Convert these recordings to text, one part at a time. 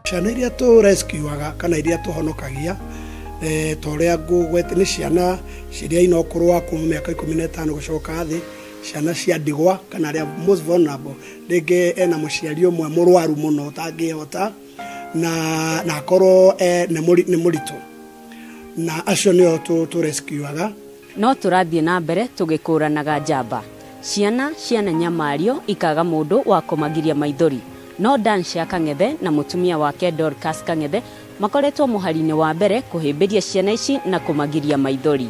Ciana iria tu rescueaga kana iria tuhonokagia toria ngugwete ni ciana ciria inokorwo wa kuma miaka 15 gucoka thi, ciana cia ndigwa kana ria most vulnerable, ringi ena muciari umwe murwaru muno utangihota na akorwo ni muritu, na acio nio tu rescueaga. No turathie na mbere tugikuranaga njamba. Ciana nyamario ikaga mundu wa kumagiria maithori. No Dansha Kang'ethe na mutumia wake Dorcas Kang'ethe makoretwo muharini wa mbere kuhimbiria ciana ici na kumagiria maithori.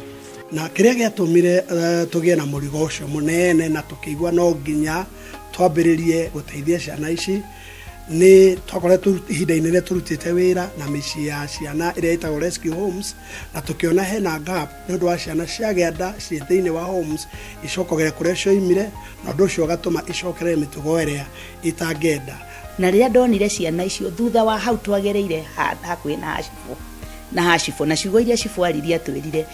Na kiria giatumire tugie na murigo ucio munene na tukigwa no nginya twambiririe guteithia ciana ici ni twakoretwo ihinda-inĩ rĩrĩa turutite wira na mĩciĩ ya ciana iria itagwo rescue homes, na tukiona hena gap nĩ ũndũ wa ciana ciagenda ciĩ thĩinĩ wa homes icokogere kũrĩa cioimire, na ũndũ ũcio ũgatũma icokere mĩtugo ĩrĩa itangĩenda. Na rĩrĩa ndonire ciana icio thutha wa hau twagereire hakuhĩ na Hashifo na ciugo iria cibwaririe atwĩrire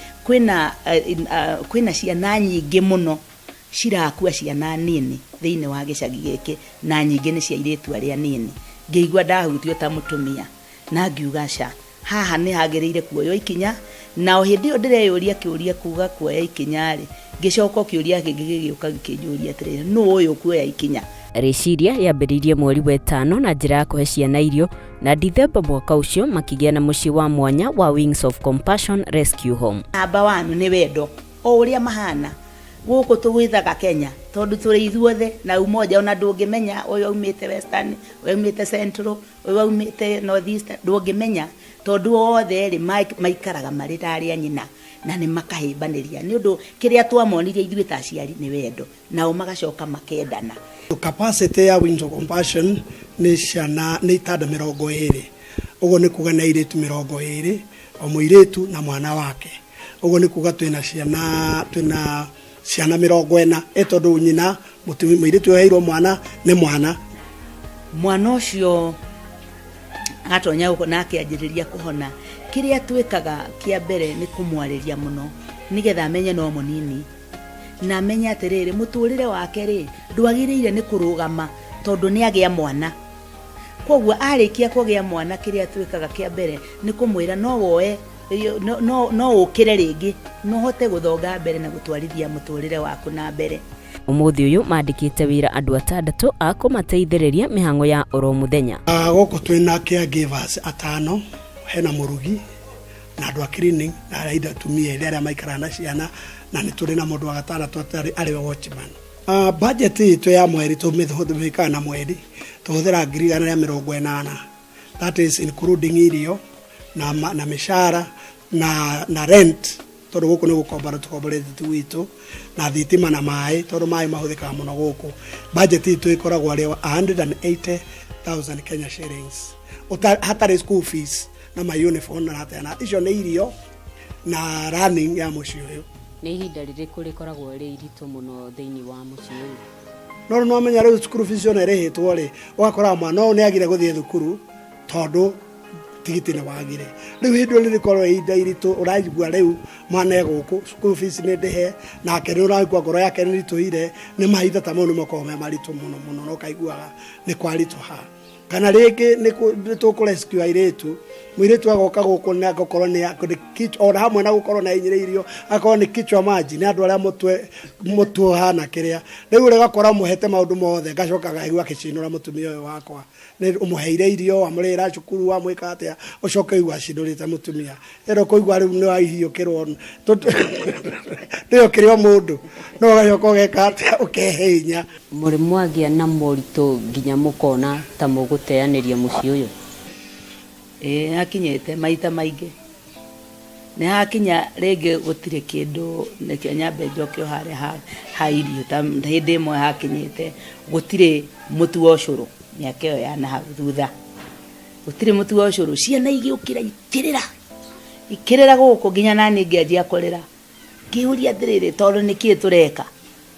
kwĩna ciana nyingĩ mũno cirakua, ciana nini thĩinĩ wa gĩcagi gĩkĩ, na nyingĩ nĩ cia airĩtu arĩa nini. Ngĩigua ndahutio ta mũtumia na ngiuga haha nĩ hagĩrĩire kuoywo ikinya, na o hĩndĩ ĩyo ndĩreyũria kĩũria kuga kuoya ikinya rĩ, ngĩcoka kĩũria kĩngĩ gĩgĩũka gĩkĩnjũria atĩrĩrĩ, nũ ũyũ kuoya ikinya? Rĩciria yambĩrĩirie mweri wa 5 na njĩra ya kũhe ciana irio, na Dithemba mwaka ũcio makĩgĩa na mũciĩ wa mwanya wa Wings of Compassion Rescue Home. Amba wanyu nĩ wendo o ũrĩa mahana gũkũ tũgwĩthaga Kenya, tondũ tũrĩ ithuothe na umoja, ona ndũngĩmenya ũyũ aumĩte Western, ũyũ aumĩte Central, ũyũ aumĩte North East, ndũngĩmenya tondũ othe rĩ maikaraga marĩ arĩa nyina na nĩ makahĩmbanĩria nĩ ũndũ kĩrĩa twamonirie ithuĩ ta aciari nĩ wendo, nao magacoka makendana. Capacity ya Wings of Compassion ni ciana ni itada 20, uguo ni kuga na airĩtu 20, o mũirĩtu na mwana wake. Uguo ni kuga twina ciana 40 tondu nyina mũirĩtu yairwo mwana ni mwana ũcio atonya uko nake anjĩrĩria kuhona. Kĩrĩa twĩkaga kĩa mbere ni kumwarĩria mũno nigetha amenye no mũnini, na amenye atĩrĩrĩ mũtũrĩre wake rĩ ndwagĩrĩire nĩ kũrũgama tondũ nĩ agĩa mwana. Koguo arĩkia kũgĩa mwana, kĩrĩa twĩkaga kĩa mbere ni kũmwĩra no woe no ũkĩre rĩngĩ, no hote gũthonga mbere na gũtwarithia mũtũrĩre waku na mbere. Umuthi uyu mandĩkĩte wĩra andũ 6 a kũmateithĩrĩria mĩhang'o ya oro mũthenya. Gũkũ twĩna caregivers 5, hena mũrugi na andũ a cleaning na atumia arĩa maikaraga na ciana, na nĩ tũrĩ na mũndũ wa gatandatũ arĩ watchman. Budget itũ ya mweri tũmĩhũthĩkaga na mweri tũhũthĩra 180, that is including irio na mĩcara na rent, tondũ gũkũ nĩ gũkombora tũkomborete witũ, na thitima na maĩ tondũ maĩ mahũthĩkaga mũno gũkũ. Budget itũ ĩkoragwo arĩ 180,000 Kenya shillings, hatarĩ school fees na my uniform na hatana. Icio nĩ irio na running ya mũciĩ ũyũ. Nĩ ihinda rĩrĩkũ rĩkoragwo rĩ iritũ mũno thĩinĩ wa mũciĩ No ũyũ? no amenya rĩu school fees ona ĩrĩhĩtwo rĩ, ũgakora mwana no nĩ agire gũthiĩ thukuru tondũ tigiti nĩ wagire. Rĩu hĩndĩ ĩyo rĩkorwo ihinda iritũ, ũraigua rĩu mwana gũkũ school fees nĩ ndĩhe, na nĩ ũraigua ngoro yake nĩ ritũire, nĩ mahinda ta mau nĩ makoragwo me maritũ mũno, no kaiguaga nĩ kwaritũha. Kana rĩngĩ nĩ tũkũrescue airĩtu, mũirĩtu agoka gũkũ na gũkorwo nĩ kichwa ona hamwe na gũkorwo na inyirĩirio, akorwo nĩ kichwa maji nĩ andũ arĩa mũtwe hana kĩrĩa. Rĩu ũgakora mũhete maũndũ mothe, ngacoka ngaigua gĩcinũra mũtumia ũyũ wakwa, nĩ ũmũheire irio, wamũrĩra cukuru, wamwĩka atĩa, ũcoke igua cinũrĩte mũtumia. Rĩu kũigua rĩu nĩ wahiũkĩrwo nĩyo kĩrĩ o mũndũ, no ũgacoka ũgeka atĩa, ũkehe hinya. Mũrĩ mwagĩa na moritũ nginya mũkona ta mũgũteanĩria mũciĩ ũyũ? Hakinyĩte maita maingĩ, nĩ hakinya rĩngĩ gũtirĩ kĩndũ nĩkĩo nyambe njoke harĩa ha irio, ta hĩndĩ ĩmwe hakinyĩte gũtirĩ mũtu wa ũcũrũ, mĩaka ĩyo ya na hau thutha gũtirĩ mũtu wa ũcũrũ, ciana igĩũkĩra ikĩrĩra gũkũ nginya naniĩ ngĩanjia kũrĩra, ngĩũria atĩrĩrĩ tondũ nĩkĩĩ tũreka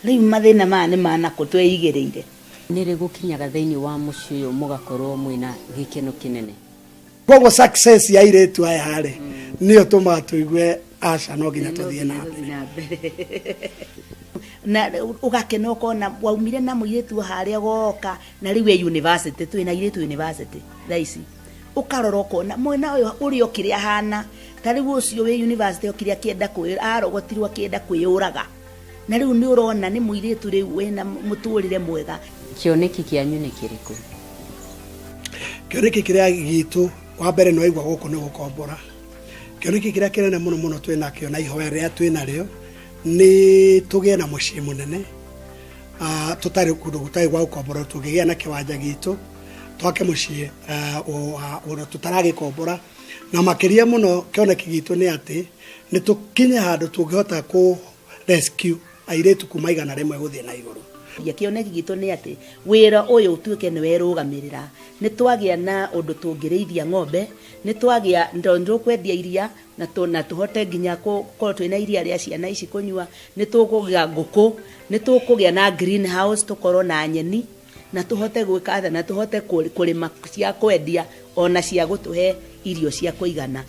rĩu, mathĩna maya nĩ manakũ tweigĩrĩire. Nĩ rĩ gũkinyaga thĩinĩ wa mũciĩ ũyũ mũgakorwo mwĩna gĩkeno kĩnene? Koguo success ya airĩtu aya harĩ nĩyo tũmaga tũigue aca no nginya tũthiĩ na mbere. Na ugakena ukona waumire na mũirĩtu harĩa goka, na rĩu university twĩna airĩtu university thaa ici, ukarora ukona mwena uyu uri okire ahana tari ucio we university okire akienda arogotirwo akienda kwiyuraga na riu ni urona ni muiritu riu wena muturire mwega. Kioneki kianyu ni kiriku? Kioneki kiria gitu wa mbere no igwa guku ni gukombora. Kioneki kiria kinene muno muno twina kio na ihoya ria twina rio ni tugie na mucii munene tutari kundu gutai gwa gukombora tugigia na kiwanja gitu twake mucii o tutarage kombora na makiria muno kioneki gitu ni ati ni tukinye handu tungihota ku rescue airetu kuma igana rimwe guthie na iguru. Kioneki gitu ni ati wira uyu utuike ni werugamirira ni twagia na undu tungirithia ng'ombe ni twagia ndondo kwendia iria na tuhote nginya ko twina iria ria ciana ici kunyua ni tukugia nguku ni tukugia na greenhouse tukoro na nyeni na tuhote gwikatha na tuhote kurima cia kwendia ona cia gutuhe irio cia kuigana.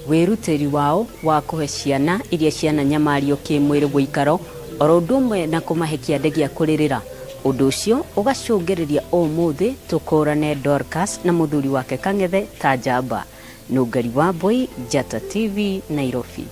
Wirutiri wao wa kuhe ciana iria ciana nyamario kimwiri guikaro oro ndumwe na kumahe kiande gia kuririra. Undu ucio ugacungiriria umuthi tukurane Dorcas na muthuri wake Kang'ethe ta njamba. Nungari wa Mbui, Njata TV, Nairobi.